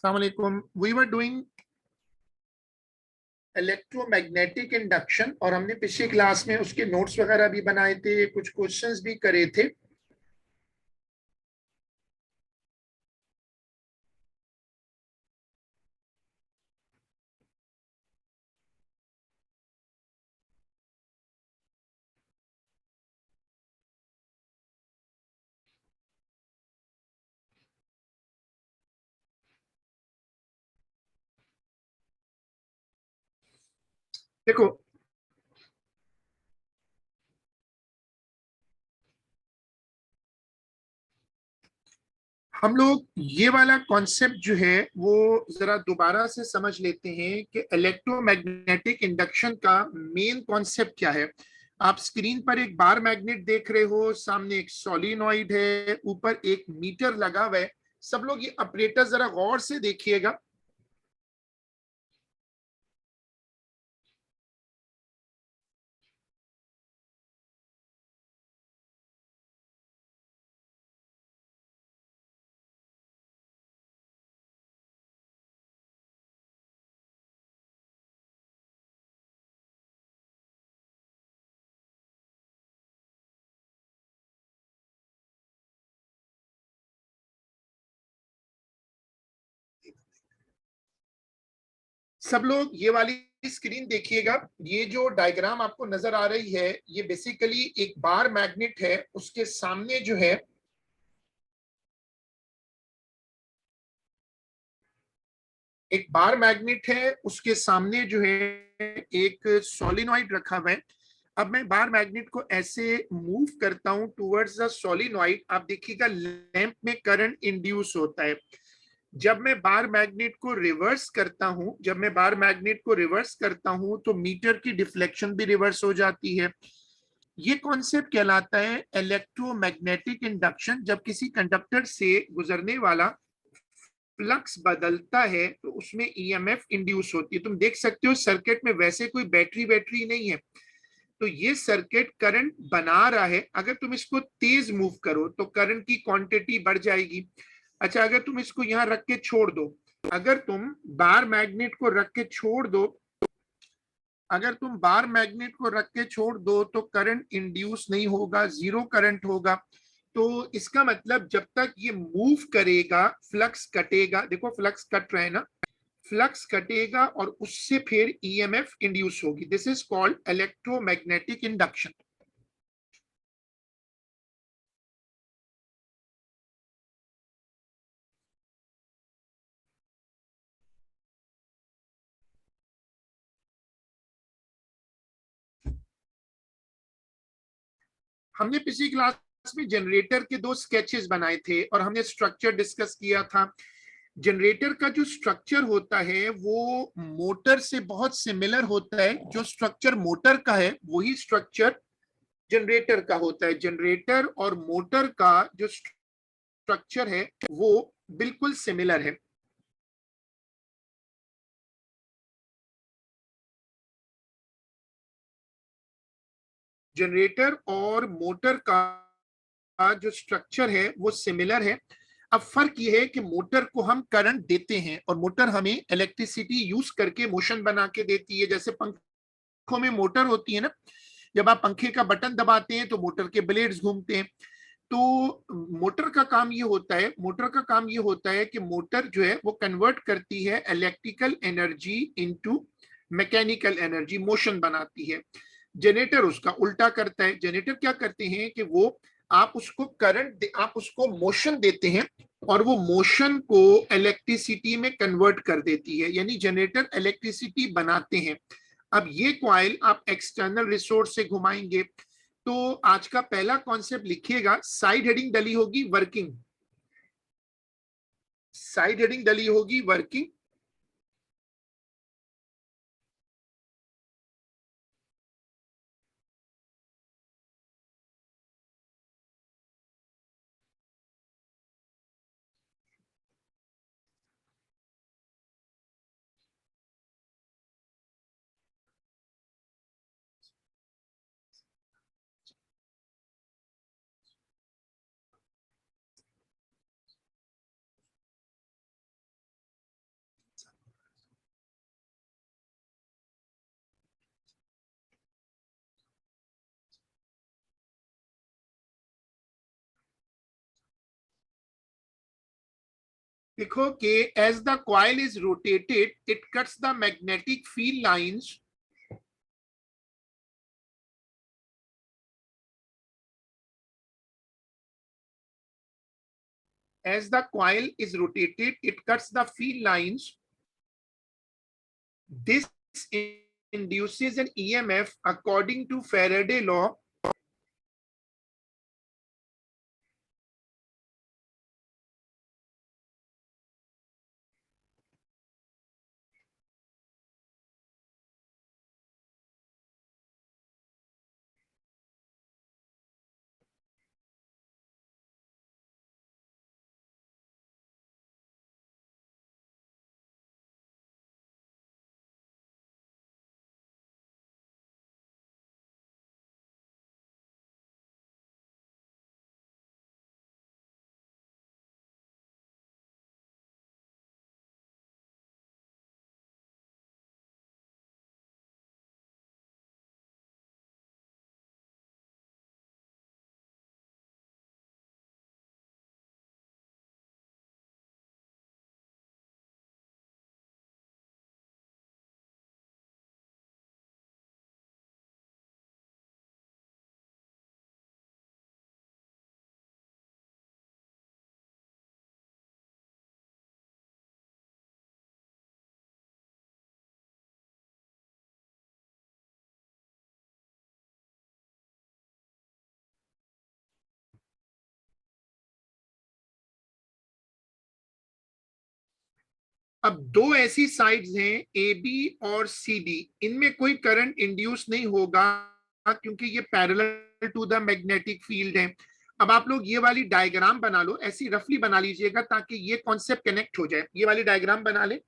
अस्सलाम वालेकुम। We were doing electromagnetic induction और हमने पिछली क्लास में उसके नोट्स वगैरह भी बनाए थे, कुछ क्वेश्चंस भी करे थे। देखो, हम लोग ये वाला कॉन्सेप्ट जो है वो जरा दोबारा से समझ लेते हैं कि इलेक्ट्रोमैग्नेटिक इंडक्शन का मेन कॉन्सेप्ट क्या है। आप स्क्रीन पर एक बार मैग्नेट देख रहे हो, सामने एक सोलिनॉइड है, ऊपर एक मीटर लगा हुआ है। सब लोग ये ऑपरेटर जरा गौर से देखिएगा। सब लोग ये वाली स्क्रीन देखिएगा। ये जो डायग्राम आपको नजर आ रही है, ये बेसिकली एक बार मैग्नेट है। उसके सामने जो है एक बार मैग्नेट है, उसके सामने जो है एक सोलिनॉइड रखा हुआ है। अब मैं बार मैग्नेट को ऐसे मूव करता हूं टुवर्ड्स द सोलिनॉइड। आप देखिएगा लैंप में करंट इंड्यूस होता है। जब मैं बार मैग्नेट को रिवर्स करता हूं तो मीटर की डिफ्लेक्शन भी रिवर्स हो जाती है। ये कॉन्सेप्ट कहलाता है इलेक्ट्रोमैग्नेटिक इंडक्शन। जब किसी कंडक्टर से गुजरने वाला फ्लक्स बदलता है तो उसमें ईएमएफ इंड्यूस होती है। तुम देख सकते हो सर्किट में वैसे कोई बैटरी बैटरी नहीं है, तो ये सर्किट करंट बना रहा है। अगर तुम इसको तेज मूव करो तो करंट की क्वांटिटी बढ़ जाएगी। अच्छा, अगर तुम इसको यहां रख के छोड़ दो, अगर तुम बार मैग्नेट को रख के छोड़ दो अगर तुम बार मैग्नेट को रख के छोड़ दो तो करंट इंड्यूस नहीं होगा, जीरो करंट होगा। तो इसका मतलब जब तक ये मूव करेगा फ्लक्स कटेगा। देखो फ्लक्स कट रहा है ना, फ्लक्स कटेगा और उससे फिर ईएमएफ इंड्यूस होगी। This is called electromagnetic induction. हमने पिछली क्लास में जनरेटर के दो स्केचेस बनाए थे और हमने स्ट्रक्चर डिस्कस किया था। जनरेटर का जो स्ट्रक्चर होता है वो मोटर से बहुत सिमिलर होता है। जो स्ट्रक्चर मोटर का है वही स्ट्रक्चर जनरेटर का होता है। जनरेटर और मोटर का जो स्ट्रक्चर है वो बिल्कुल सिमिलर है। जनरेटर और मोटर का जो स्ट्रक्चर है वो सिमिलर है। अब फर्क ये है कि मोटर को हम करंट देते हैं और मोटर हमें इलेक्ट्रिसिटी यूज करके मोशन बना के देती है। जैसे पंखों में मोटर होती है ना, जब आप पंखे का बटन दबाते हैं तो मोटर के ब्लेड्स घूमते हैं। तो मोटर का काम ये होता है कि मोटर जो है वो कन्वर्ट करती है electrical energy into mechanical energy, motion बनाती है। जनरेटर उसका उल्टा करता है। जनरेटर क्या करते हैं कि वो आप उसको मोशन देते हैं और वो मोशन को इलेक्ट्रिसिटी में कन्वर्ट कर देती है, यानी जनरेटर इलेक्ट्रिसिटी बनाते हैं। अब ये कॉइल आप एक्सटर्नल रिसोर्स से घुमाएंगे। तो आज का पहला कॉन्सेप्ट लिखिएगा, साइड हेडिंग डली होगी वर्किंग। साइड हेडिंग डली होगी वर्किंग। देखो कि as the coil is rotated, it cuts the magnetic field lines as the coil is rotated, it cuts the field lines. This induces an EMF according to Faraday law. अब दो ऐसी sides हैं A B और C D, इनमें कोई current induce नहीं होगा क्योंकि ये parallel to the magnetic field है। अब आप लोग ये वाली डायग्राम बना लो, ऐसी रफली बना लीजिएगा ताकि ये कॉन्सेप्ट कनेक्ट हो जाए। ये वाली डायग्राम बना ले।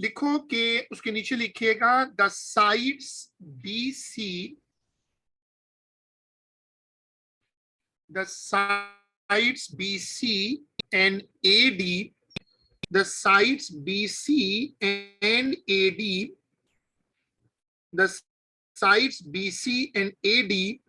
लिखो कि उसके नीचे लिखिएगा the sides B C, the sides BC and AD, the sides BC and AD, the sides BC and AD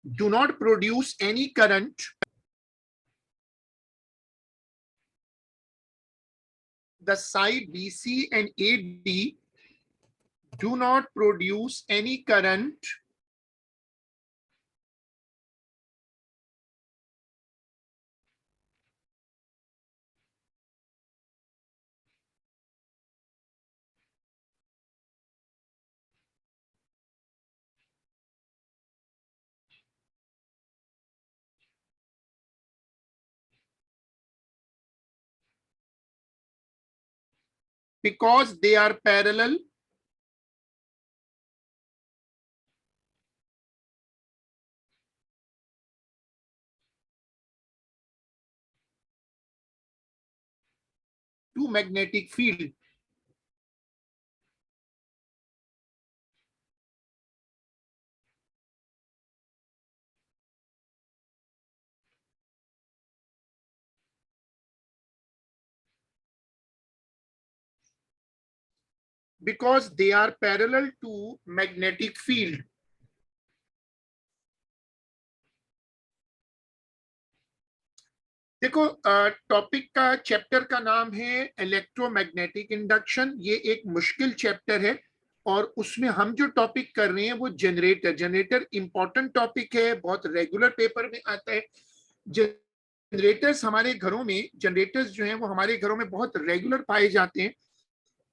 do not produce any current. The side BC and AD do not produce any current because they are parallel to magnetic field. Because they are parallel to magnetic field. देखो, topic का chapter का नाम है electromagnetic induction. ये एक मुश्किल chapter है और उसमें हम जो टॉपिक कर रहे हैं वो जनरेटर। जनरेटर इंपॉर्टेंट टॉपिक है, बहुत रेगुलर पेपर में आता है। जनरेटर्स हमारे घरों में, जनरेटर्स जो हैं वो हमारे घरों में बहुत रेगुलर पाए जाते हैं।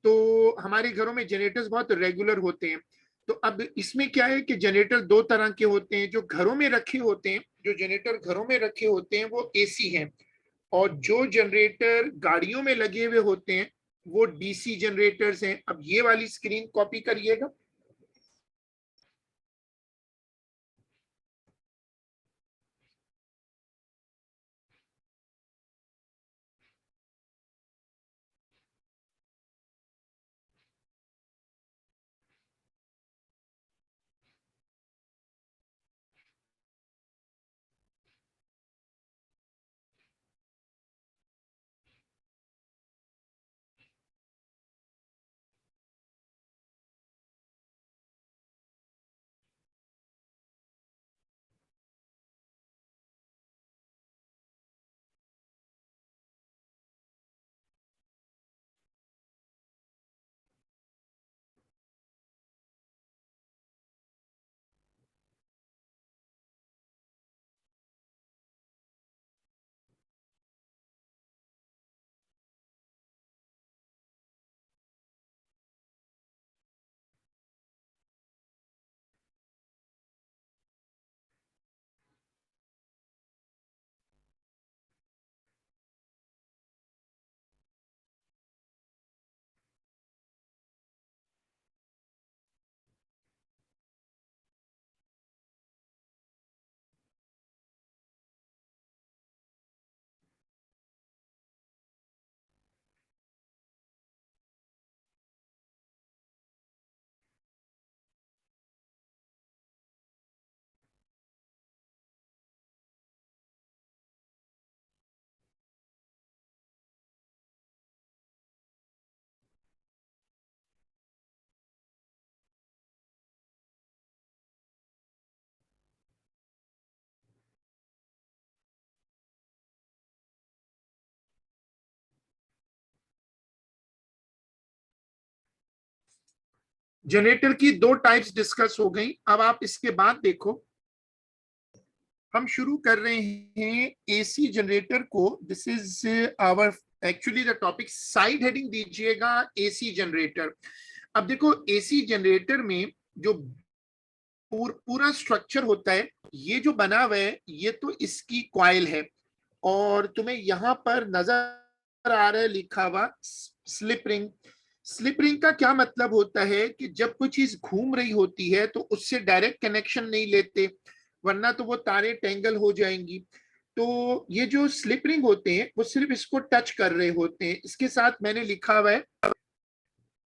तो हमारे घरों में जनरेटर्स बहुत रेगुलर होते हैं। तो अब इसमें क्या है कि जनरेटर दो तरह के होते हैं। जो घरों में रखे होते हैं, जो जनरेटर घरों में रखे होते हैं वो एसी हैं, और जो जनरेटर गाड़ियों में लगे हुए होते हैं वो डीसी जनरेटर्स हैं। अब ये वाली स्क्रीन कॉपी करिएगा। जनरेटर की दो टाइप्स डिस्कस हो गई। अब आप इसके बाद देखो, हम शुरू कर रहे हैं एसी जनरेटर को। This is our actually the topic. Side heading दीजिएगा एसी जनरेटर। अब देखो, एसी जनरेटर में जो पूरा स्ट्रक्चर होता है, ये जो बना हुआ है ये तो इसकी कॉइल है, और तुम्हें यहां पर नजर आ रहा है लिखा हुआ स्लिप रिंग। स्लिप रिंग का क्या मतलब होता है कि जब कोई चीज घूम रही होती है तो उससे डायरेक्ट कनेक्शन नहीं लेते, वरना तो वो तारे टेंगल हो जाएंगी। तो ये जो स्लिप रिंग होते हैं वो सिर्फ इसको टच कर रहे होते हैं। इसके साथ मैंने लिखा हुआ है,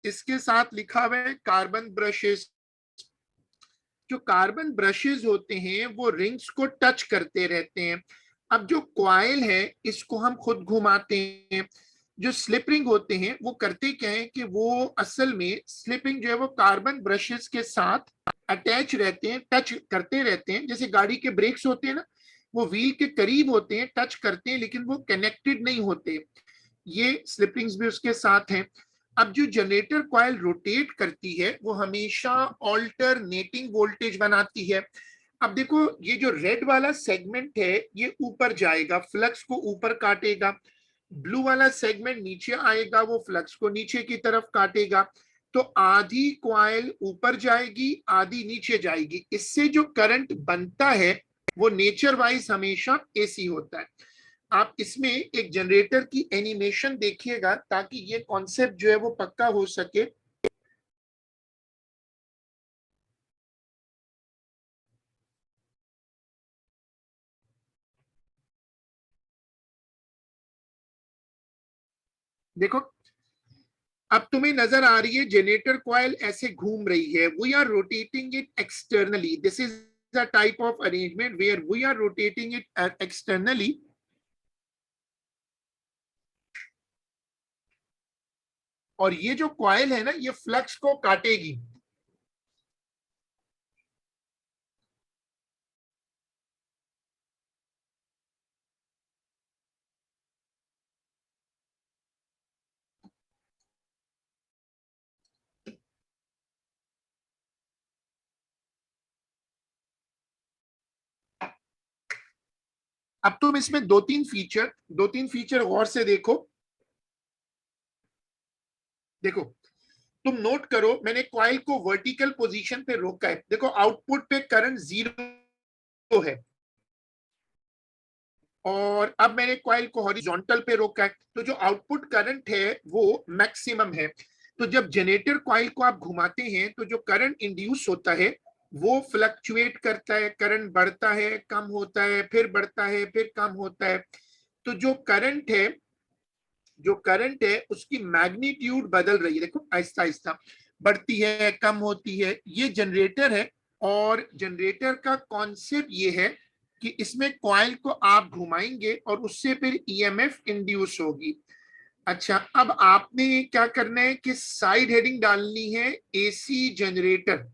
इसके साथ लिखा हुआ है कार्बन ब्रशेस। जो कार्बन ब्रशेस होते हैं वो रिंग्स को टच करते रहते हैं। अब जो क्वाइल है इसको हम खुद घुमाते हैं। जो स्लिपरिंग होते हैं वो करते क्या है कि वो असल में स्लिपिंग जो है वो कार्बन ब्रशेस के साथ अटैच रहते हैं, टच करते रहते हैं। जैसे गाड़ी के ब्रेक्स होते हैं ना, वो व्हील के करीब होते हैं, टच करते हैं, लेकिन वो कनेक्टेड नहीं होते। ये स्लिपिंग्स भी उसके साथ हैं। अब जो जनरेटर कॉइल रोटेट करती है वो हमेशा ऑल्टरनेटिंग वोल्टेज बनाती है। अब देखो ये जो रेड वाला सेगमेंट है ये ऊपर जाएगा, फ्लक्स को ऊपर काटेगा। ब्लू वाला सेगमेंट नीचे आएगा, वो फ्लक्स को नीचे की तरफ काटेगा। तो आधी कॉइल ऊपर जाएगी, आधी नीचे जाएगी। इससे जो करंट बनता है वो नेचर वाइज हमेशा एसी होता है। आप इसमें एक जनरेटर की एनिमेशन देखिएगा ताकि ये कॉन्सेप्ट जो है वो पक्का हो सके। देखो अब तुम्हें नजर आ रही है जनरेटर कॉइल ऐसे घूम रही है। We are rotating it externally, this is the type of arrangement where we are rotating it externally. और ये जो कॉइल है ना ये फ्लक्स को काटेगी। अब तुम इसमें दो तीन फीचर गौर से देखो। देखो तुम नोट करो, मैंने कॉइल को वर्टिकल पोजीशन पे रोका है। देखो आउटपुट पे करंट जीरो है, और अब मैंने कॉइल को हॉरिजॉन्टल पे रोका है, तो जो आउटपुट करंट है वो मैक्सिमम है। तो जब जनरेटर कॉइल को आप घुमाते हैं तो जो करंट इंड्यूस होता है वो फ्लक्चुएट करता है, करंट बढ़ता है, कम होता है, फिर बढ़ता है, फिर कम होता है। तो जो करंट है उसकी मैग्नीट्यूड बदल रही है। देखो आहिस्ता आहिस्ता बढ़ती है, कम होती है। ये जनरेटर है, और जनरेटर का कॉन्सेप्ट ये है कि इसमें कॉइल को आप घुमाएंगे और उससे फिर ईएमएफ इंड्यूस होगी। अच्छा, अब आपने क्या करना है कि साइड हेडिंग डालनी है एसी जनरेटर।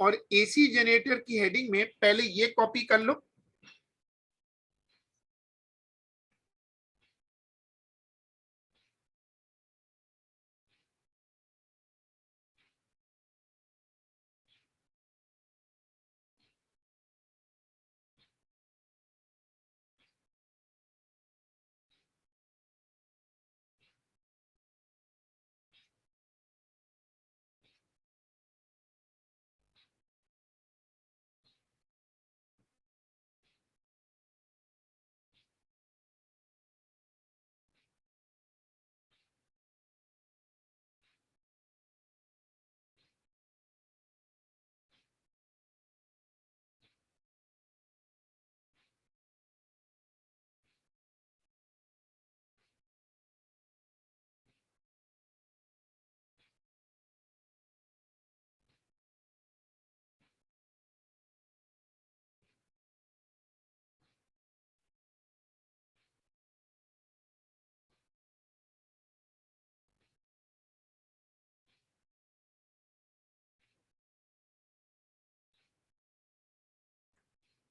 और एसी जनरेटर की हेडिंग में पहले ये कॉपी कर लो।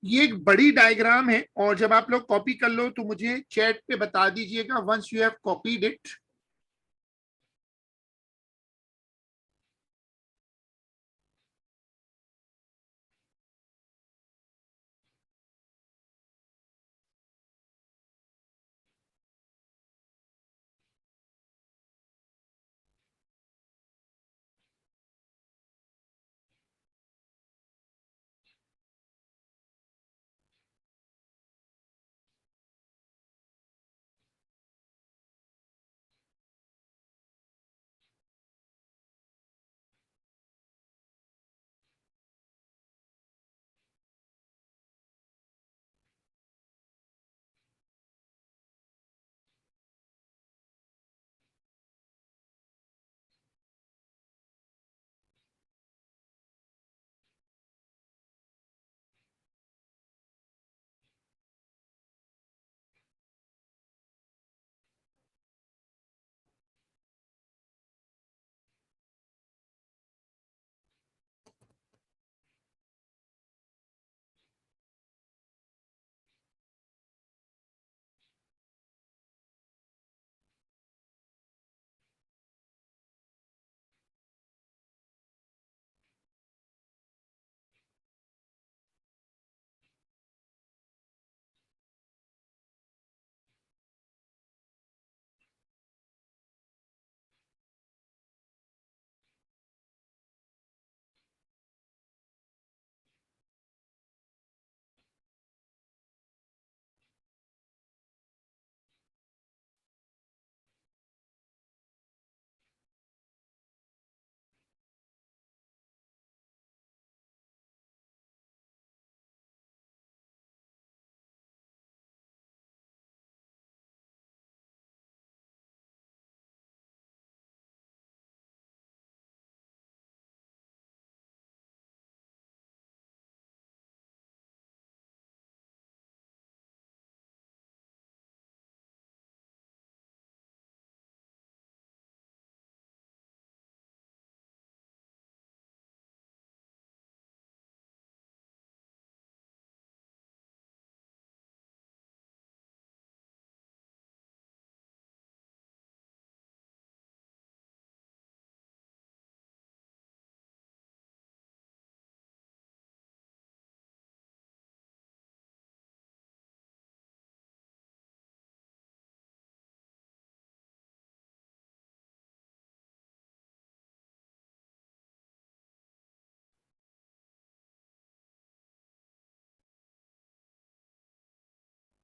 ये एक बड़ी डायग्राम है, और जब आप लोग कॉपी कर लो तो मुझे चैट पे बता दीजिएगा once you have copied it.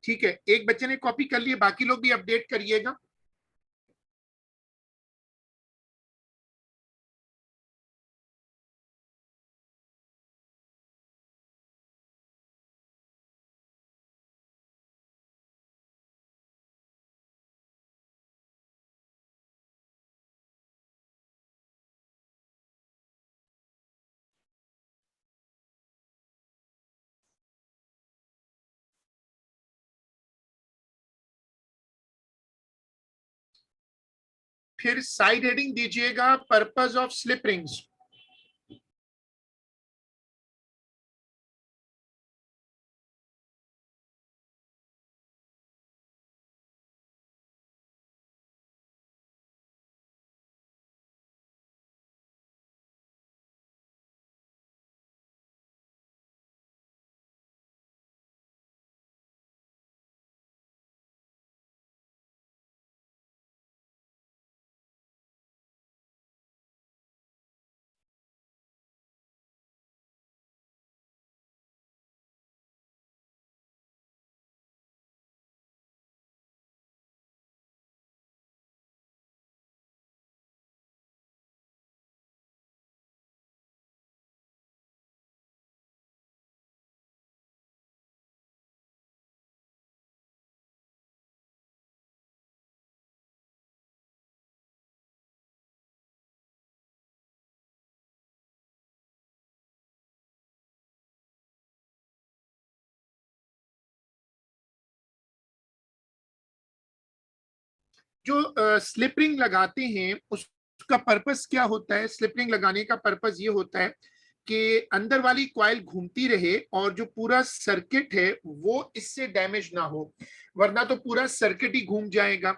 ठीक है, एक बच्चे ने कॉपी कर लिए, बाकी लोग भी अपडेट करिएगा। फिर साइड हेडिंग दीजिएगा पर्पस ऑफ स्लिप रिंग्स। जो स्लिप रिंग लगाते हैं उसका पर्पस क्या होता है? स्लिप रिंग लगाने का पर्पस ये होता है कि अंदर वाली कॉइल घूमती रहे और जो पूरा सर्किट है वो इससे डैमेज ना हो, वरना तो पूरा सर्किट ही घूम जाएगा।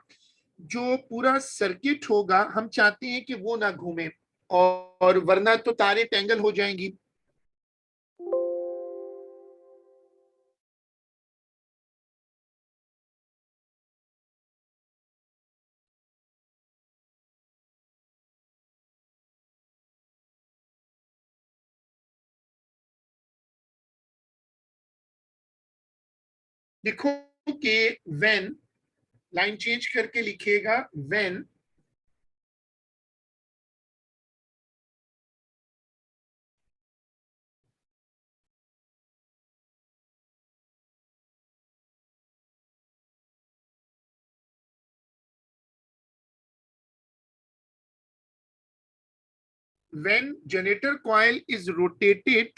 जो पूरा सर्किट होगा हम चाहते हैं कि वो ना घूमे, और वरना तो तारे टेंगल हो जाएंगी। देखो कि व्हेन, लाइन चेंज करके लिखिएगा, when when generator coil is rotated,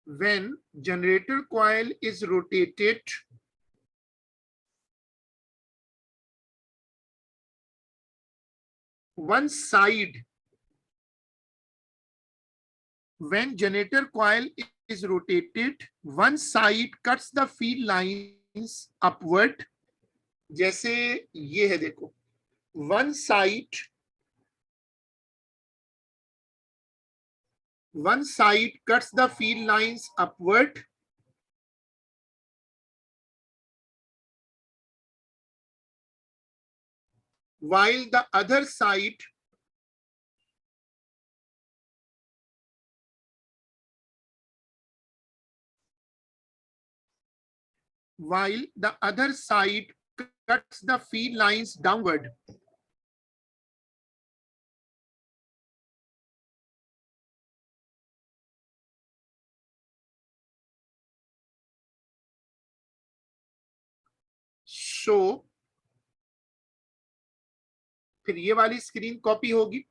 when generator coil is rotated, one side, when generator coil is rotated, one side cuts the field lines upward। जैसे ये है, देखो, one side, one side cuts the field lines upward, while the other side, while the other side cuts the field lines downward। So फिर ये वाली screen copy होगी।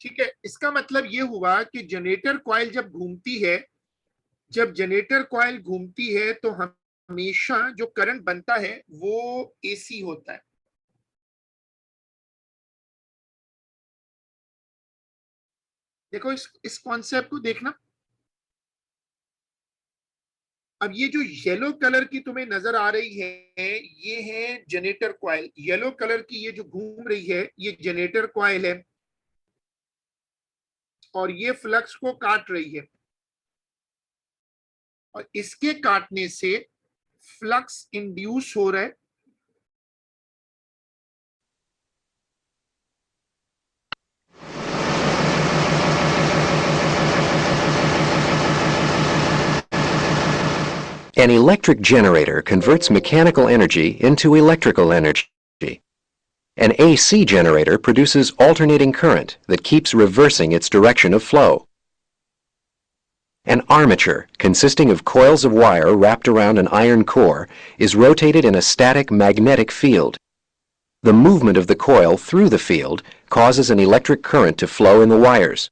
ठीक है, इसका मतलब ये हुआ कि जनरेटर कॉइल जब घूमती है, जब जनरेटर कॉइल घूमती है तो हमेशा जो करंट बनता है वो एसी होता है। देखो इस कॉन्सेप्ट को देखना। अब ये जो येलो कलर की तुम्हें नजर आ रही है, ये है जनरेटर कॉइल। येलो कलर की ये जो घूम रही है ये जनरेटर कॉइल है, और ये फ्लक्स को काट रही है, और इसके काटने से फ्लक्स इंड्यूस हो रहा है। An electric generator converts mechanical energy into electrical energy. An AC generator produces alternating current that keeps reversing its direction of flow. An armature, consisting of coils of wire wrapped around an iron core, is rotated in a static magnetic field. The movement of the coil through the field causes an electric current to flow in the wires.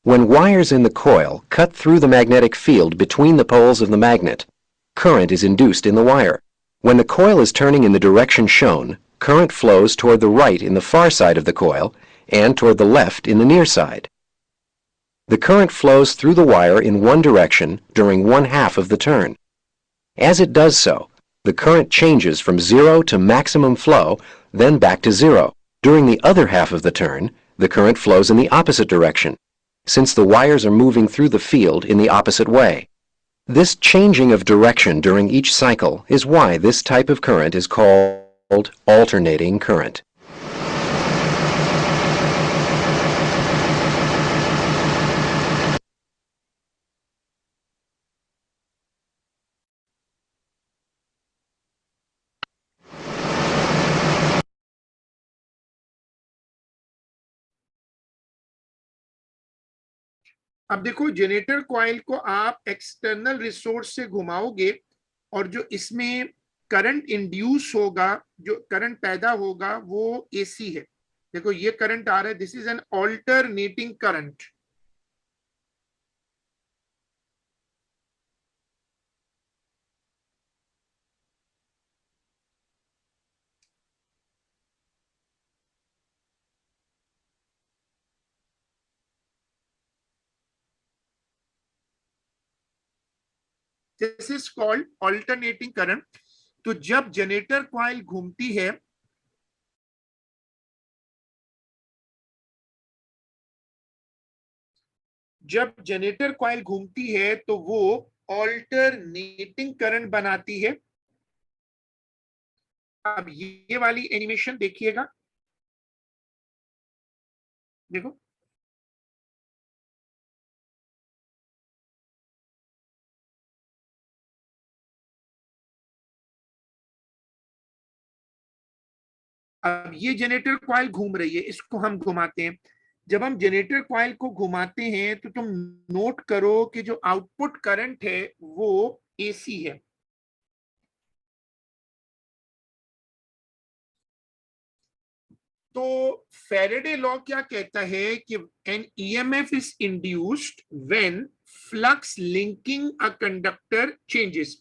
When wires in the coil cut through the magnetic field between the poles of the magnet, current is induced in the wire. When the coil is turning in the direction shown, current flows toward the right in the far side of the coil and toward the left in the near side. The current flows through the wire in one direction during one half of the turn. As it does so, the current changes from zero to maximum flow, then back to zero. During the other half of the turn, the current flows in the opposite direction, since the wires are moving through the field in the opposite way. This changing of direction during each cycle is why this type of current is called alternating current. अब देखो generator coil को आप external resource से घुमाओगे, और जो इसमें current induce होगा, जो करंट पैदा होगा वो एसी है। देखो ये करंट आ रहा है, this is an alternating current. This is called alternating current. तो जब जनरेटर कॉइल घूमती है, जब जनरेटर कॉइल घूमती है तो वो ऑल्टरनेटिंग करंट बनाती है। अब ये वाली एनिमेशन देखिएगा, देखो अब ये जनरेटर कॉइल घूम रही है, इसको हम घुमाते हैं। जब हम जनरेटर कॉइल को घुमाते हैं तो तुम नोट करो कि जो आउटपुट करंट है वो एसी है। तो फेरेडे लॉ क्या कहता है कि an EMF is induced when flux linking a conductor changes.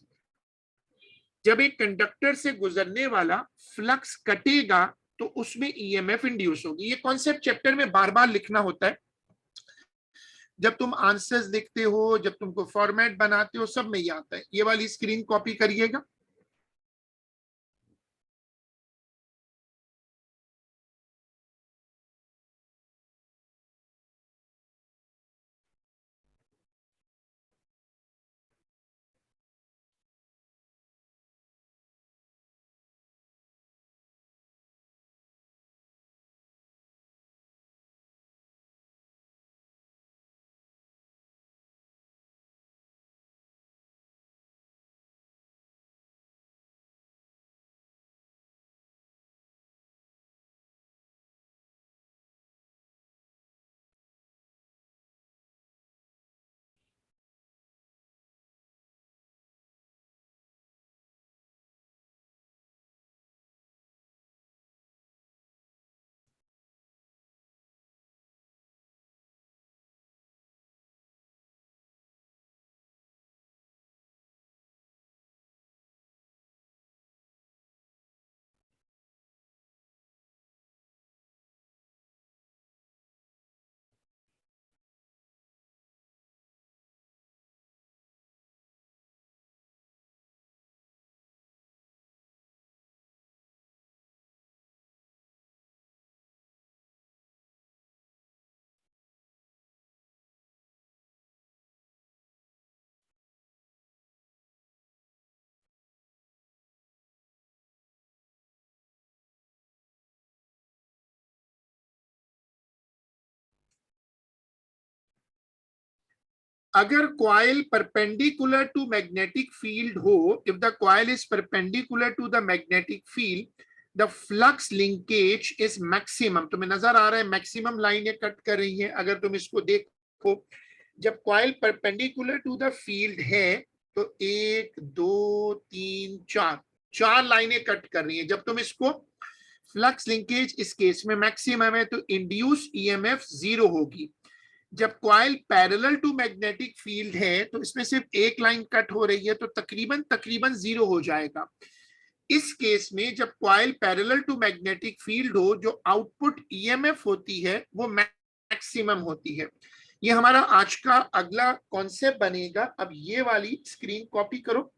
जब एक कंडक्टर से गुजरने वाला फ्लक्स कटेगा तो उसमें ईएमएफ इंड्यूस होगी। ये कॉन्सेप्ट चैप्टर में बार बार लिखना होता है, जब तुम आंसर्स लिखते हो, जब तुमको फॉर्मेट बनाते हो, सब में ये आता है। ये वाली स्क्रीन कॉपी करिएगा। अगर coil perpendicular to magnetic field हो, if the coil is perpendicular to the magnetic field, the flux linkage is maximum. तुम्हें नजर आ रहा है मैक्सिमम लाइन ये कट कर रही है। अगर तुम इसको देखो, जब coil perpendicular to the field है तो 1 2 3 4 4 लाइनें कट कर रही है। जब तुम इसको फ्लक्स लिंकेज इस केस में मैक्सिमम है तो इंड्यूस ईएमएफ 0 होगी। जब coil parallel to magnetic field है तो इसमें सिर्फ एक लाइन कट हो रही है तो तकरीबन तकरीबन 0 हो जाएगा। इस केस में जब coil parallel to magnetic field हो, जो आउटपुट ईएमएफ होती है वो मैक्सिमम होती है। ये हमारा आज का अगला कॉन्सेप्ट बनेगा। अब ये वाली स्क्रीन कॉपी करो।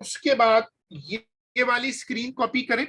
उसके बाद ये वाली स्क्रीन कॉपी करें।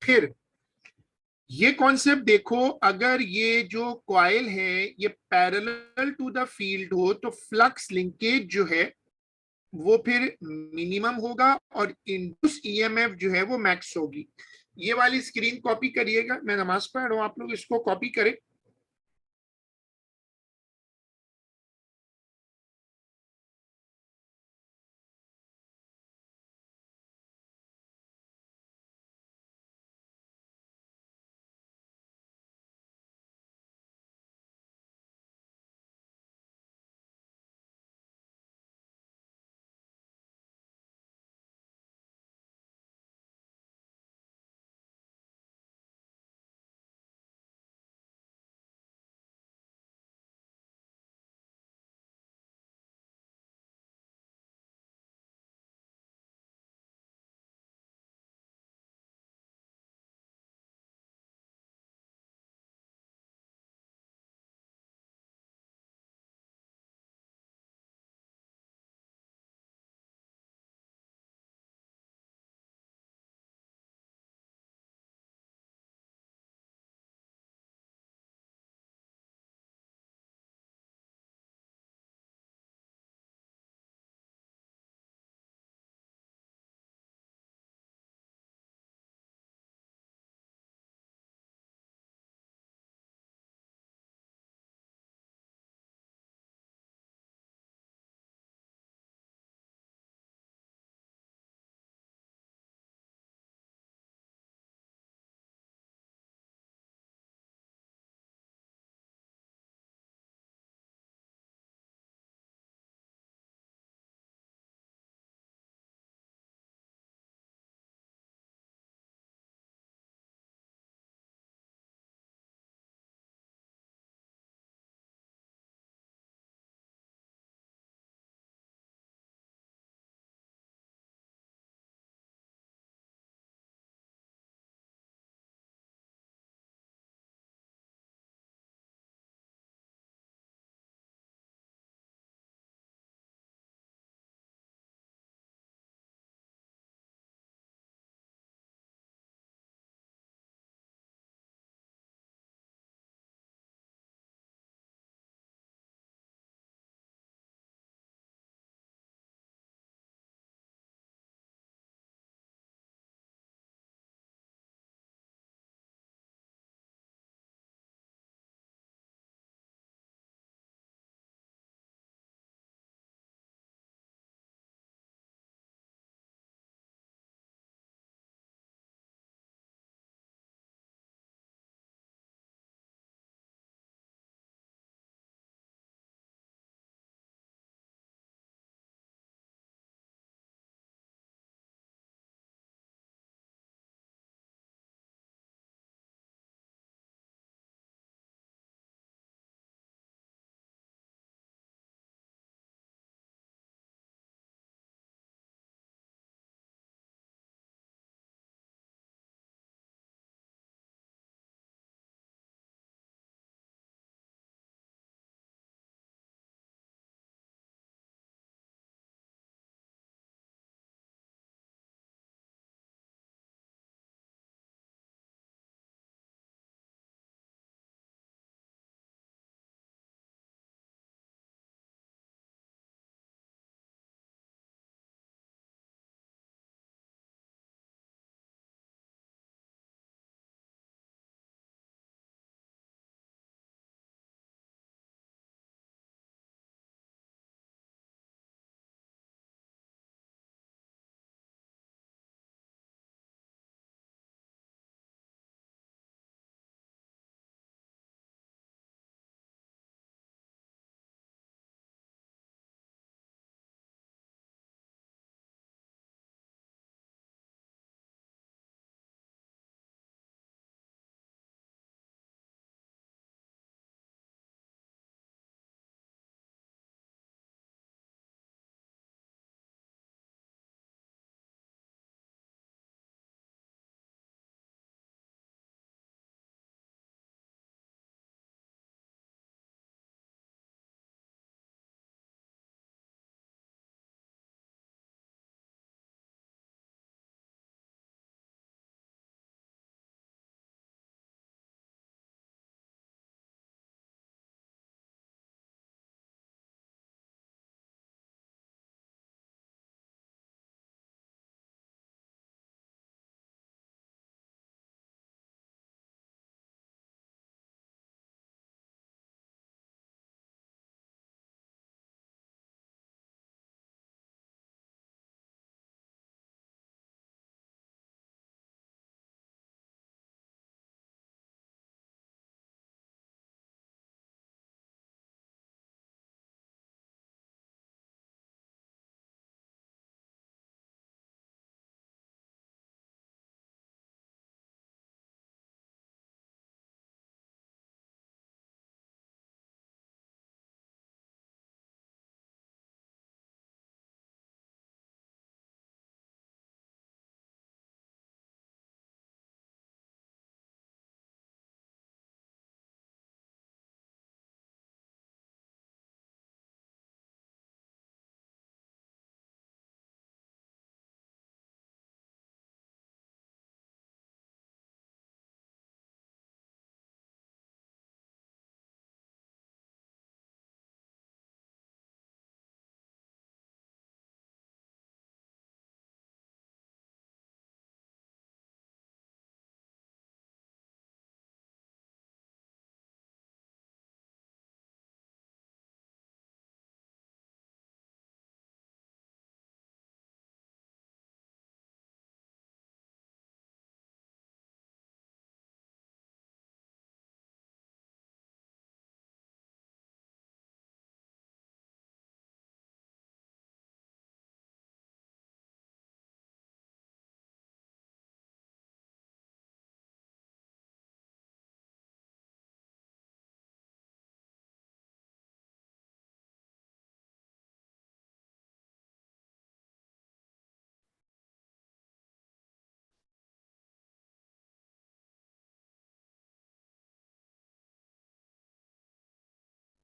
फिर ये कॉन्सेप्ट देखो, अगर ये जो कॉइल है ये पैरेलल टू द फील्ड हो तो फ्लक्स लिंकेज जो है वो फिर मिनिमम होगा और इंड्यूस ईएमएफ जो है वो मैक्स होगी। ये वाली स्क्रीन कॉपी करिएगा। मैं नमाज पढ़ रहा हूं, आप लोग इसको कॉपी करें।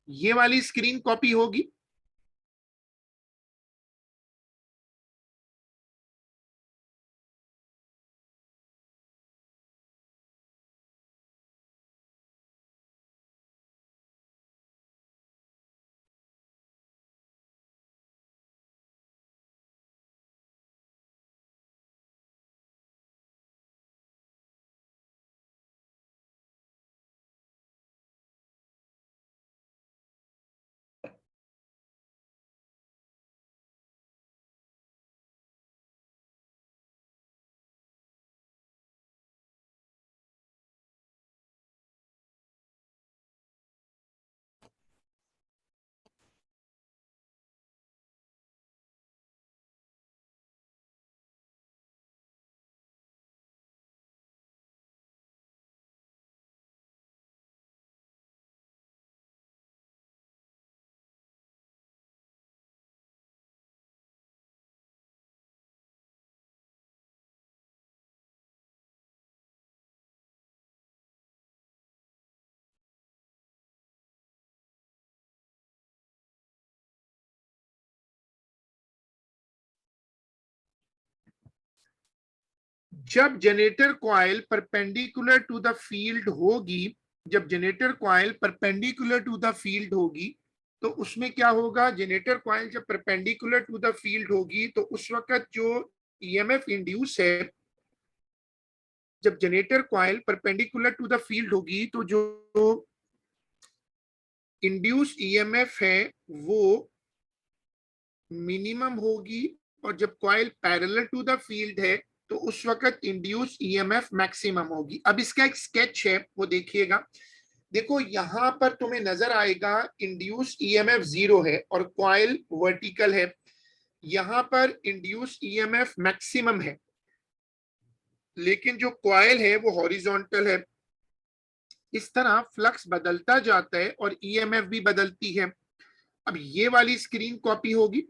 ये वाली स्क्रीन कॉपी होगी। जब generator coil perpendicular to the field होगी, जब generator coil perpendicular to the field होगी, तो उसमें क्या होगा, जनरेटर कॉइल जब परपेंडिकुलर टू द फील्ड होगी तो उस वक्त जो ईएमएफ इंड्यूस है, जब generator coil perpendicular to the field होगी तो जो इंड्यूस ईएमएफ है वो मिनिमम होगी, और जब coil parallel to the field है तो उस वक्त इंड्यूस ईएमएफ मैक्सिमम होगी। अब इसका एक स्केच है, वो देखिएगा। देखो यहां पर तुम्हें नजर आएगा इंड्यूस ईएमएफ 0 है और कॉइल वर्टिकल है, यहां पर इंड्यूस ईएमएफ मैक्सिमम है, लेकिन जो कॉइल है वो हॉरिजॉन्टल है। इस तरह फ्लक्स बदलता जाता है और ईएमएफ भी बदलती है। अब ये वाली स्क्रीन कॉपी होगी।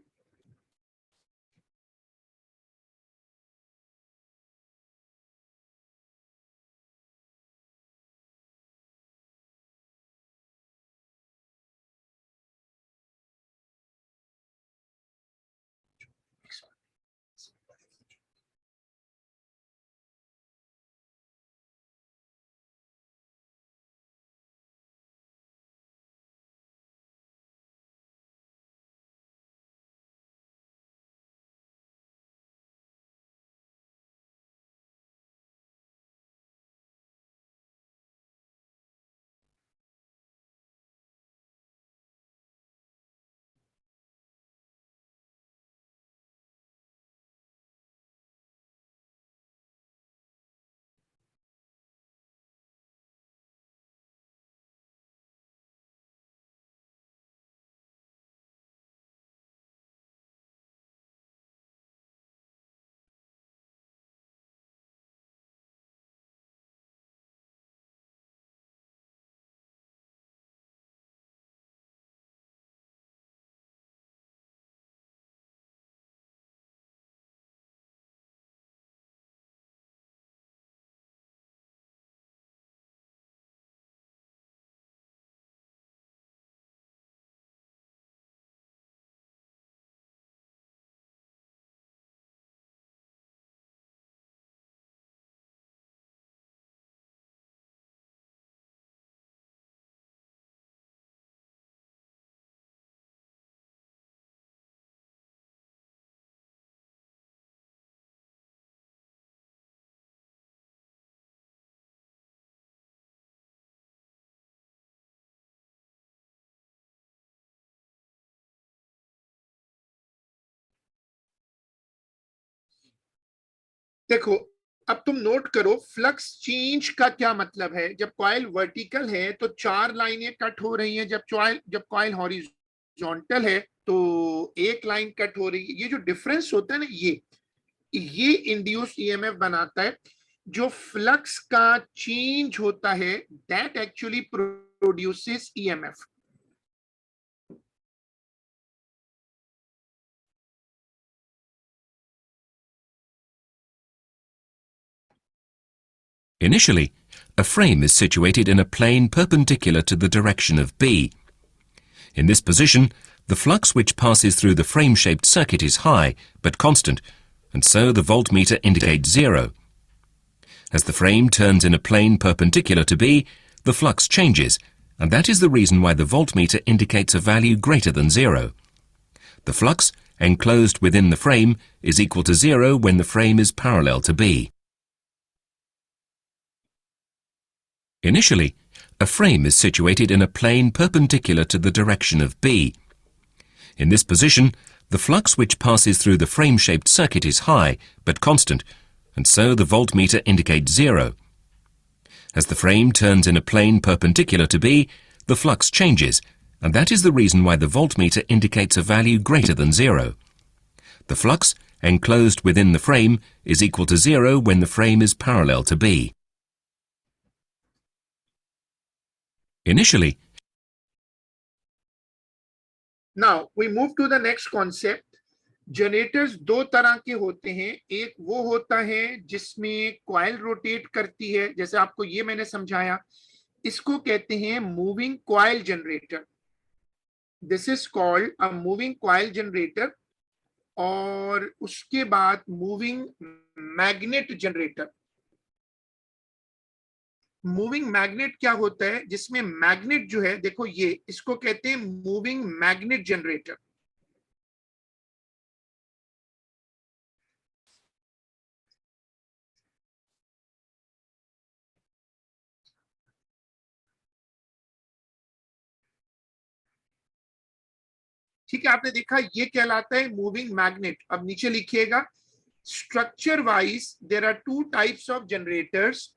देखो अब तुम नोट करो फ्लक्स चेंज का क्या मतलब है। जब कॉइल वर्टिकल है तो 4 लाइनें कट हो रही हैं, जब कॉइल हॉरिजॉन्टल है तो एक लाइन कट हो रही है। ये जो डिफरेंस होता है ना, ये इंड्यूस ईएमएफ बनाता है। जो फ्लक्स का चेंज होता है that actually produces EMF. Initially, a frame is situated in a plane perpendicular to the direction of B. In this position, the flux which passes through the frame-shaped circuit is high, but constant, and so the voltmeter indicates 0. As the frame turns in a plane perpendicular to B, the flux changes, and that is the reason why the voltmeter indicates a value greater than 0. The flux enclosed within the frame is equal to 0 when the frame is parallel to B. Initially, a frame is situated in a plane perpendicular to the direction of B. In this position, the flux which passes through the frame-shaped circuit is high, but constant, and so the voltmeter indicates 0. As the frame turns in a plane perpendicular to B, the flux changes, and that is the reason why the voltmeter indicates a value greater than 0. The flux enclosed within the frame is equal to 0 when the frame is parallel to B. Initially, now we move to the next concept. Generators दो तरह के होते हैं, एक वो होता है जिसमें कॉइल रोटेट करती है, जैसे आपको ये मैंने समझाया, इसको कहते हैं moving coil generator. This is called a moving coil generator. और उसके बाद moving magnet generator. Moving magnet क्या होता है, जिसमें मैग्नेट जो है, देखो ये, इसको कहते हैं मूविंग मैग्नेट जनरेटर. ठीक है, आपने देखा ये कहलाता है मूविंग मैग्नेट. अब नीचे लिखिएगा, structure wise there are two types of generators.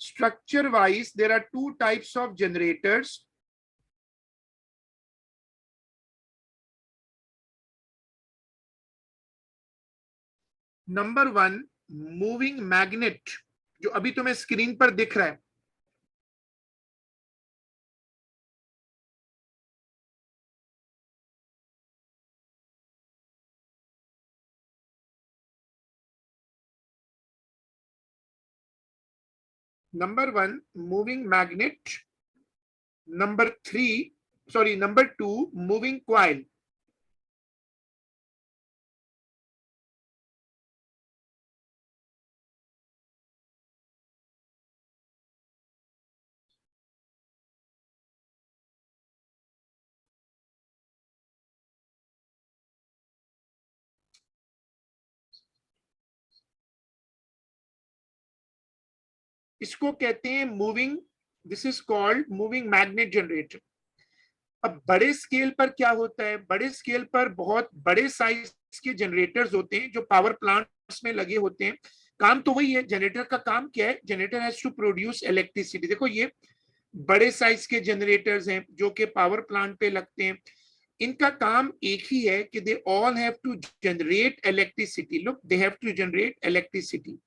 Structure wise, there are two types of generators. Number 1, moving magnet, जो अभी तुम्हें स्क्रीन पर दिख रहा है. Number 1, moving magnet. Number 2, moving coil. इसको कहते हैं moving, this is called moving magnet generator. अब बड़े स्केल पर क्या होता है, बड़े स्केल पर बहुत बड़े साइज के जनरेटर्स होते हैं जो पावर प्लांट्स में लगे होते हैं. काम तो वही है, जनरेटर का काम क्या है, generator has to produce electricity. देखो ये बड़े साइज के जनरेटर्स हैं जो कि पावर प्लांट पे लगते हैं. इनका काम एक ही है कि they all have to generate electricity. Look, they have to generate electricity.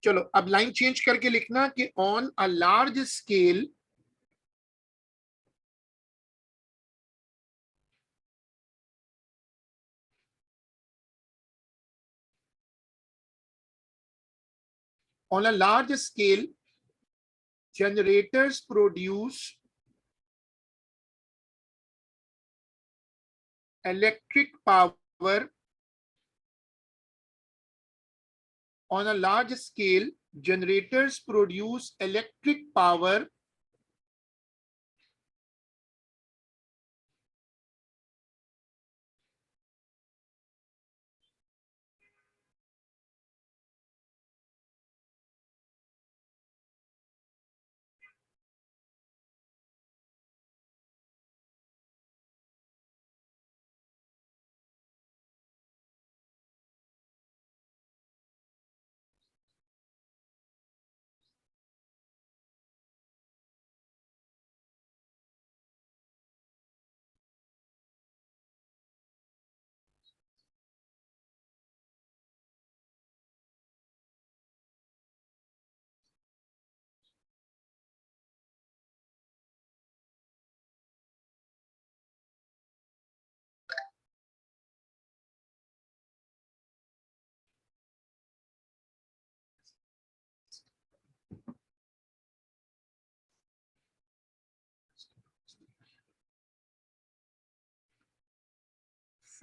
चलो अब लाइन चेंज करके लिखना कि on a large scale on a large scale, generators produce electric power. On a large scale, generators produce electric power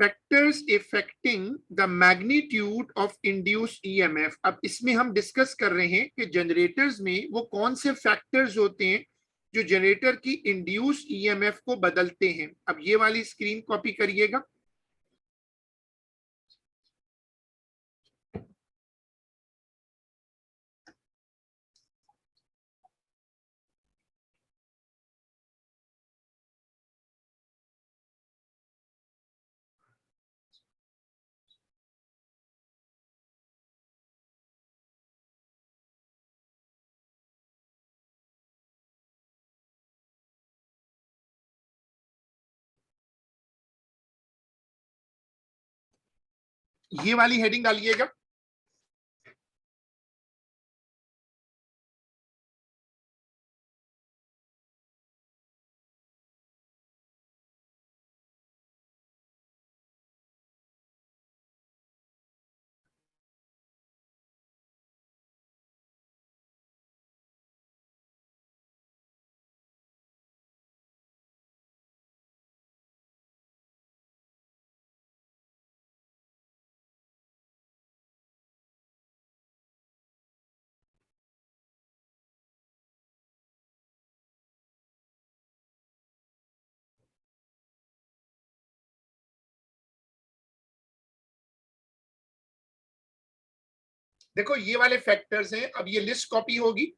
factors affecting the magnitude of induce EMF. अब इसमें हम discuss कर रहे हैं कि जनरेटर्स में वो कौन से फैक्टर्स होते हैं जो जनरेटर की इंड्यूस ईएमएफ को बदलते हैं। अब ये वाली स्क्रीन कॉपी करिएगा। ये वाली हेडिंग डालिएगा। देखो ये वाले फैक्टर्स हैं। अब ये लिस्ट कॉपी होगी।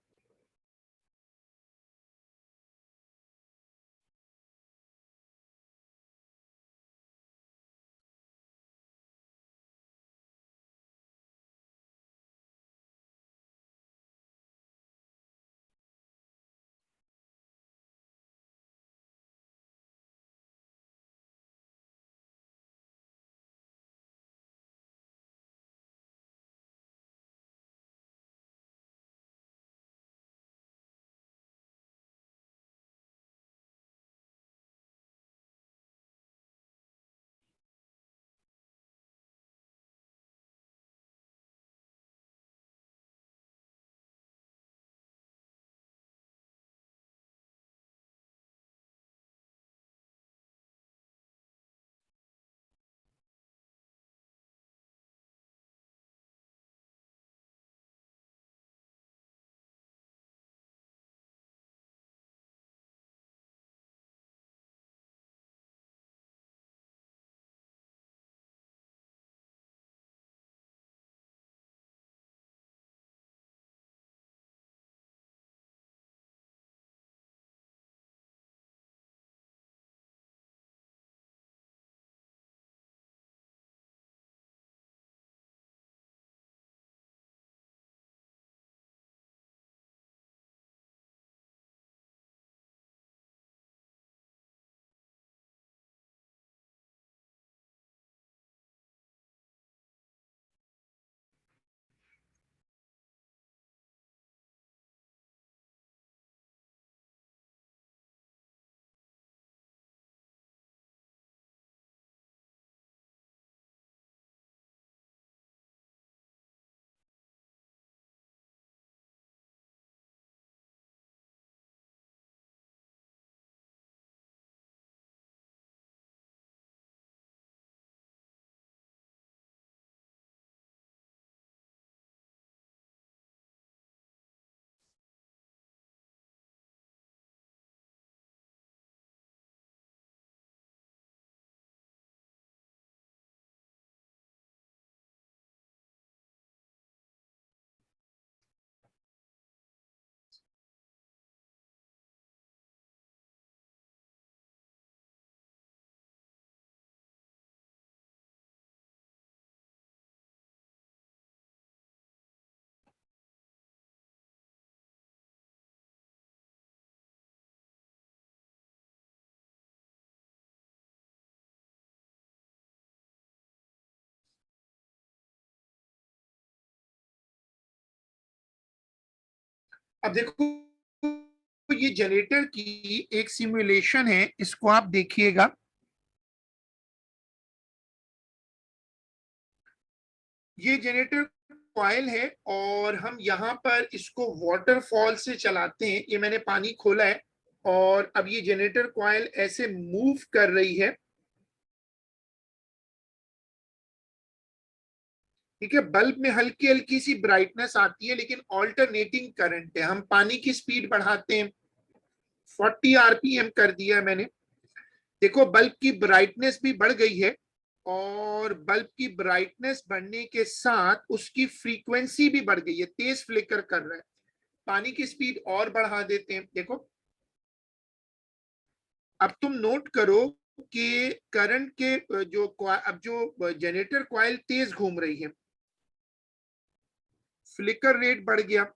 अब देखो ये जनरेटर की एक सिमुलेशन है, इसको आप देखिएगा। ये जनरेटर कॉइल है और हम यहाँ पर इसको वाटरफॉल से चलाते हैं। ये मैंने पानी खोला है और अब ये जनरेटर कॉइल ऐसे मूव कर रही है। ठीक है, बल्ब में हल्की हल्की सी ब्राइटनेस आती है लेकिन ऑल्टरनेटिंग करंट है। हम पानी की स्पीड बढ़ाते हैं, 40 आरपीएम कर दिया है मैंने, देखो बल्ब की ब्राइटनेस भी बढ़ गई है, और बल्ब की ब्राइटनेस बढ़ने के साथ उसकी फ्रीक्वेंसी भी बढ़ गई है, तेज फ्लिकर कर रहा है। पानी की स्पीड और बढ़ा देते हैं, देखो अब तुम नोट करो कि करंट के जो अब जो जनरेटर कॉइल तेज घूम रही है, फ्लिकर रेट बढ़ गया।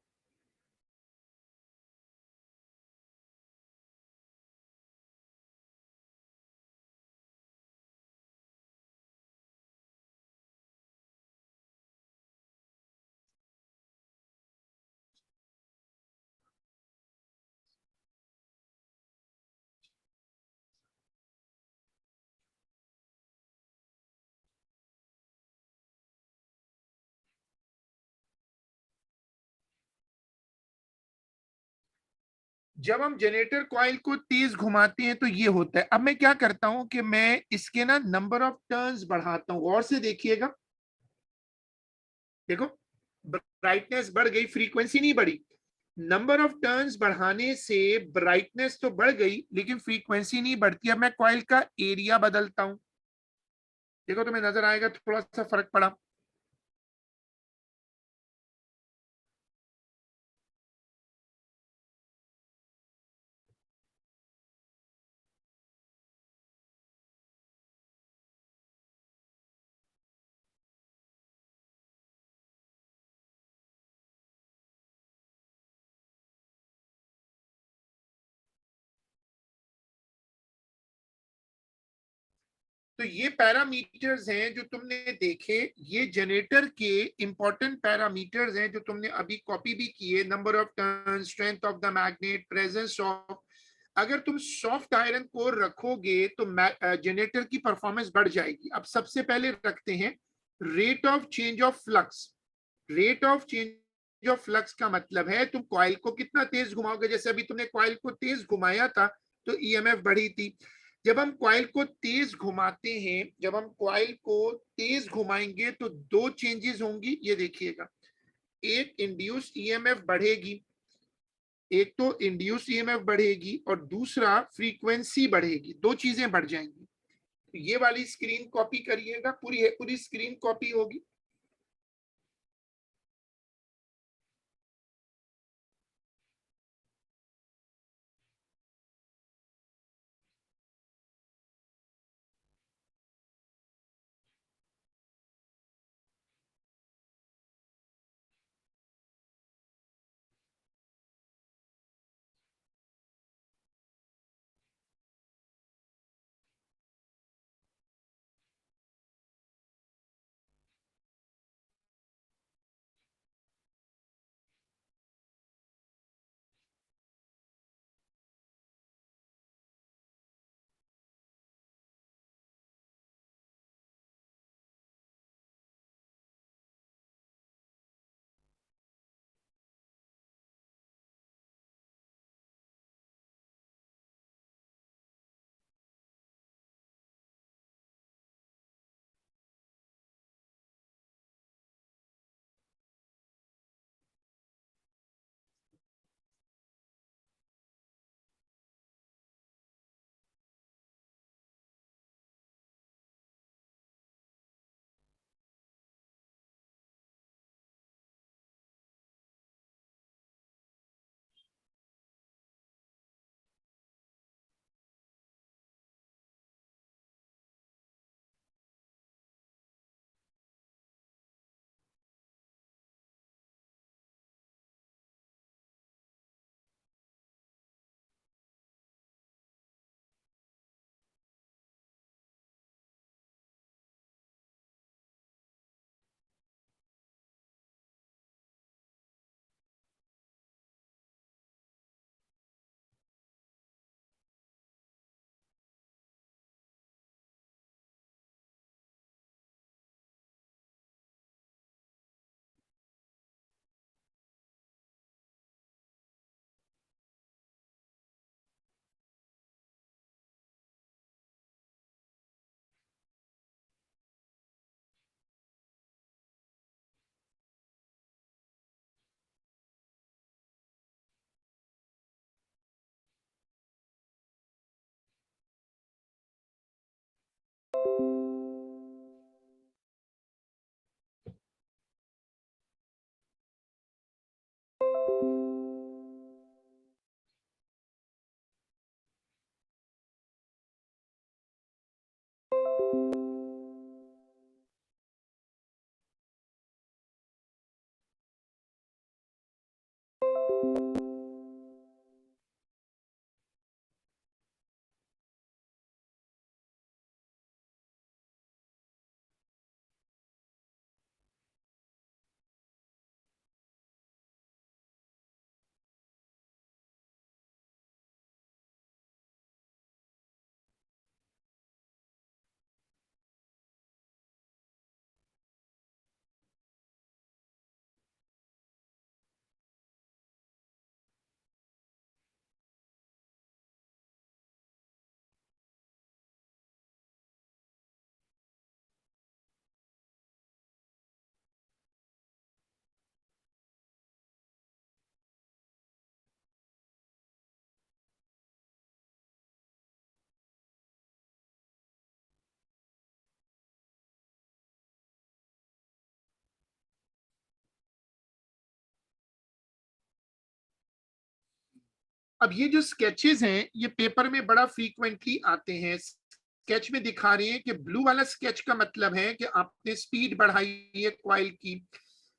जब हम जनरेटर कॉइल को तेज घुमाते हैं तो ये होता है। अब मैं क्या करता हूं कि मैं इसके ना नंबर ऑफ टर्न्स बढ़ाता हूं, गौर से देखिएगा, देखो ब्राइटनेस बढ़ गई, फ्रीक्वेंसी नहीं बढ़ी। नंबर ऑफ टर्न्स बढ़ाने से ब्राइटनेस तो बढ़ गई लेकिन फ्रीक्वेंसी नहीं बढ़ती। अब मैं कॉइल का एरिया बदलता हूं, देखो तुम्हें नजर आएगा थोड़ा सा फर्क पड़ा। तो ये पैरामीटर्स हैं जो तुमने देखे, ये जनरेटर के इंपॉर्टेंट पैरामीटर्स हैं जो तुमने अभी कॉपी भी किए। Number of turn, strength of the magnet, presence of, अगर तुम सॉफ्ट आयरन कोर रखोगे तो जनरेटर की परफॉर्मेंस बढ़ जाएगी। अब सबसे पहले रखते हैं rate of change of flux. Rate of change of flux का मतलब है तुम कॉइल को कितना तेज घुमाओगे। जैसे अभी तुमने कॉइल को तेज घुमाया था तो ईएमएफ बढ़ी थी। जब हम कॉइल को तेज घुमाते हैं, जब हम कॉइल को तेज घुमाएंगे तो दो चेंजेस होंगी, ये देखिएगा। एक इंड्यूस ईएमएफ बढ़ेगी, एक तो इंड्यूस ईएमएफ बढ़ेगी और दूसरा फ्रीक्वेंसी बढ़ेगी, दो चीजें बढ़ जाएंगी। तो ये वाली स्क्रीन कॉपी करिएगा, पूरी पूरी स्क्रीन कॉपी होगी। अब ये जो स्केचेस हैं ये पेपर में बड़ा फ्रीक्वेंटली आते हैं। स्केच में दिखा रहे हैं कि ब्लू वाला स्केच का मतलब है कि आपने स्पीड बढ़ाई है कॉइल की,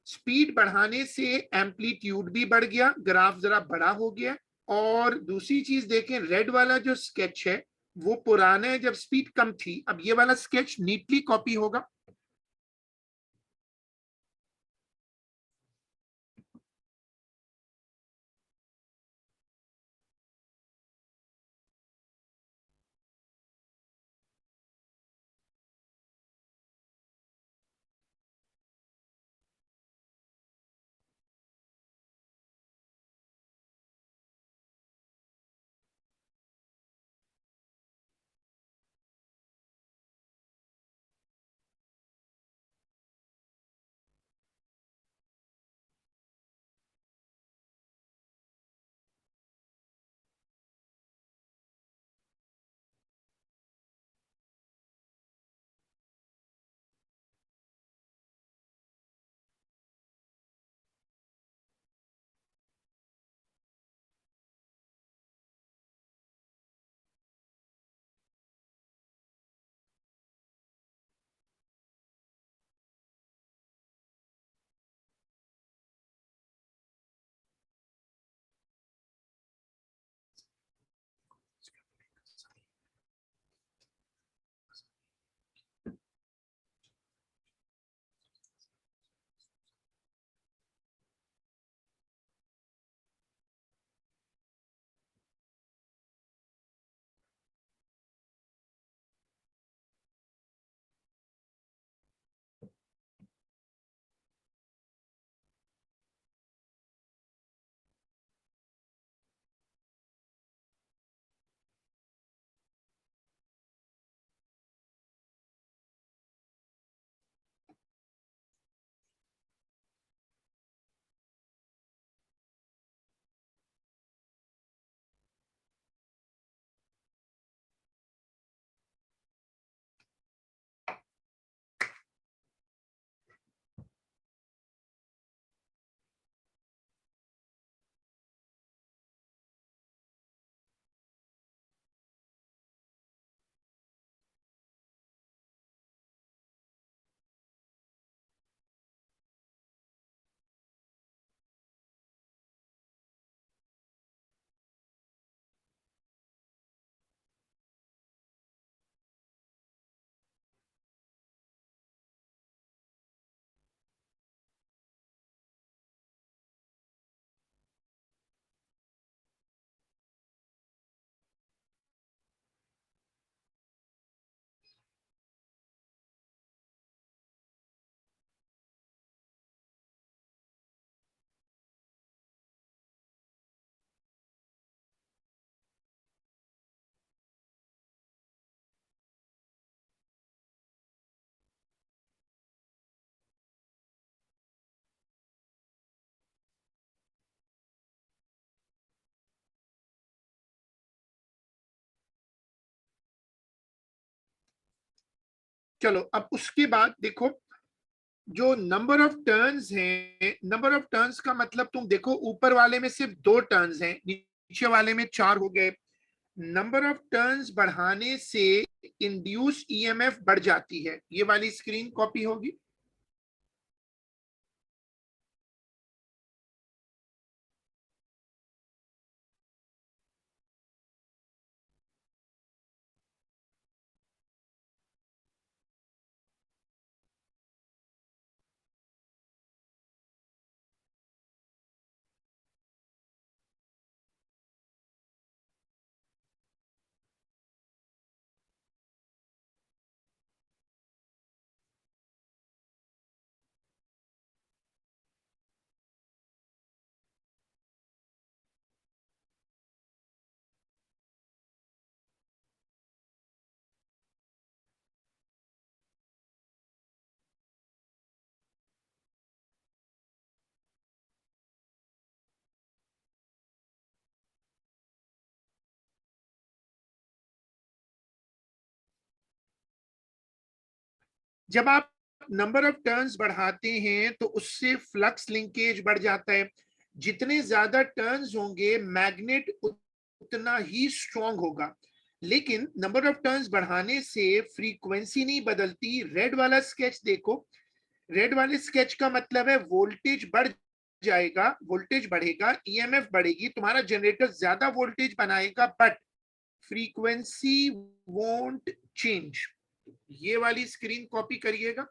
स्पीड बढ़ाने से एम्पलीट्यूड भी बढ़ गया, ग्राफ जरा बड़ा हो गया। और दूसरी चीज देखें, रेड वाला जो स्केच है वो पुराना है जब स्पीड कम थी। अब ये वाला स्केच नीटली कॉपी होगा। चलो अब उसके बाद देखो, जो नंबर ऑफ टर्न्स हैं, नंबर ऑफ टर्न्स का मतलब तुम देखो ऊपर वाले में सिर्फ 2 टर्न्स हैं, नीचे वाले में 4 हो गए। नंबर ऑफ टर्न्स बढ़ाने से इंड्यूस ईएमएफ बढ़ जाती है। ये वाली स्क्रीन कॉपी होगी। जब आप नंबर ऑफ टर्न्स बढ़ाते हैं तो उससे फ्लक्स लिंकेज बढ़ जाता है। जितने ज्यादा टर्न्स होंगे मैग्नेट उतना ही स्ट्रॉन्ग होगा। लेकिन नंबर ऑफ टर्न्स बढ़ाने से फ्रीक्वेंसी नहीं बदलती। रेड वाला स्केच देखो, रेड वाले स्केच का मतलब है वोल्टेज बढ़ जाएगा, वोल्टेज बढ़ेगा, ईएमएफ बढ़ेगी, तुम्हारा जनरेटर ज्यादा वोल्टेज बनाएगा, बट फ्रीक्वेंसी वोंट चेंज। ये वाली स्क्रीन कॉपी करिएगा।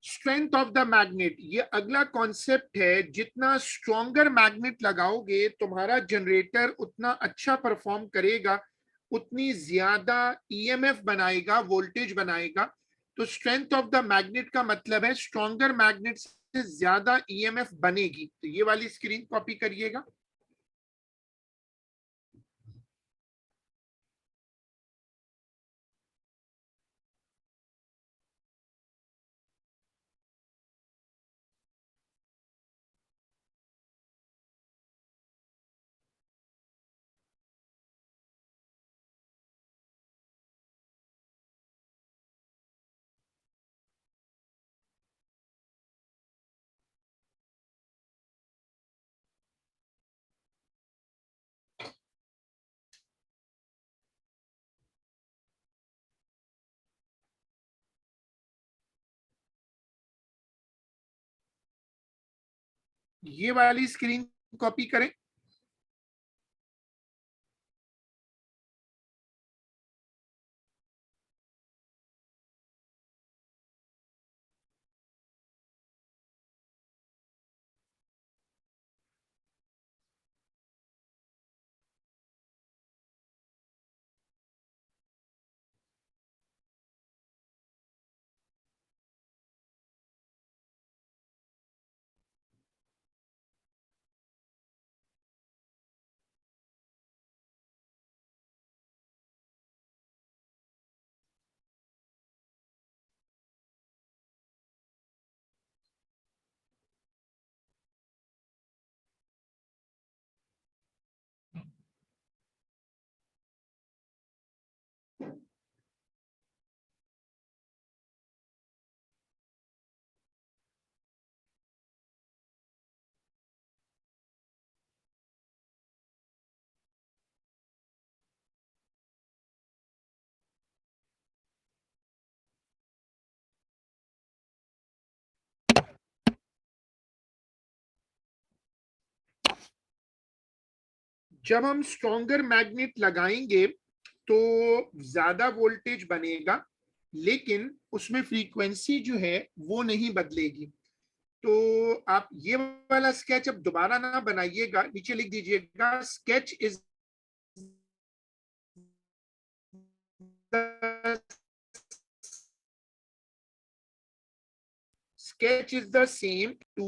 स्ट्रेंथ ऑफ द मैग्नेट, ये अगला कॉन्सेप्ट है। जितना स्ट्रॉन्गर मैग्नेट लगाओगे तुम्हारा जनरेटर उतना अच्छा परफॉर्म करेगा, उतनी ज्यादा ईएमएफ बनाएगा, वोल्टेज बनाएगा। तो स्ट्रेंथ ऑफ द मैग्नेट का मतलब है स्ट्रॉन्गर मैग्नेट से ज्यादा ईएमएफ बनेगी। तो ये वाली स्क्रीन कॉपी करिएगा। ये वाली स्क्रीन कॉपी करें। जब हम स्ट्रॉन्गर मैग्नेट लगाएंगे तो ज्यादा वोल्टेज बनेगा, लेकिन उसमें फ्रीक्वेंसी जो है वो नहीं बदलेगी। तो आप ये वाला स्केच अब दोबारा ना बनाइएगा, नीचे लिख दीजिएगा sketch is sketch is the same to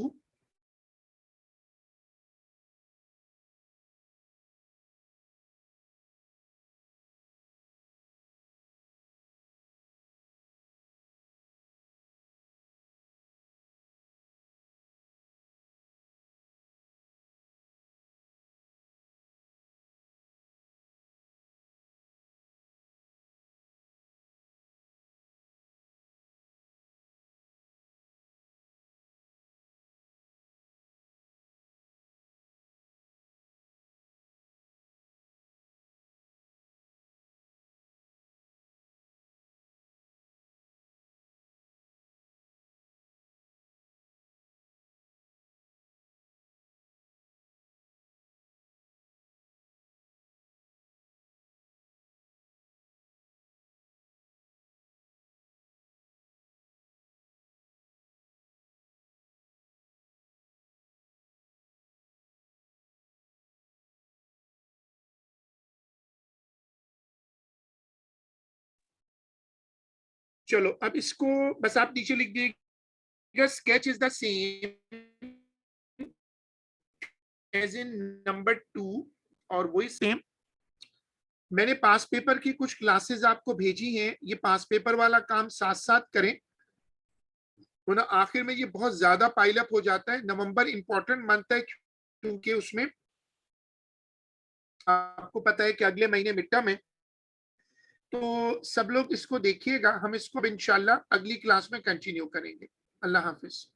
चलो अब इसको बस आप नीचे लिख दीजिएगा, sketch is the same as in number 2, और वही सेम मैंने पास पेपर की कुछ क्लासेस आपको भेजी हैं, ये पास पेपर वाला काम साथ साथ करें, वरना आखिर में ये बहुत ज्यादा पाइलअप हो जाता है। नवंबर इंपॉर्टेंट मंथ है क्योंकि उसमें आपको पता है कि अगले महीने मिड टर्म है, तो सब लोग इसको देखिएगा। हम इसको इंशाल्लाह अगली क्लास में कंटिन्यू करेंगे। अल्लाह हाफिज।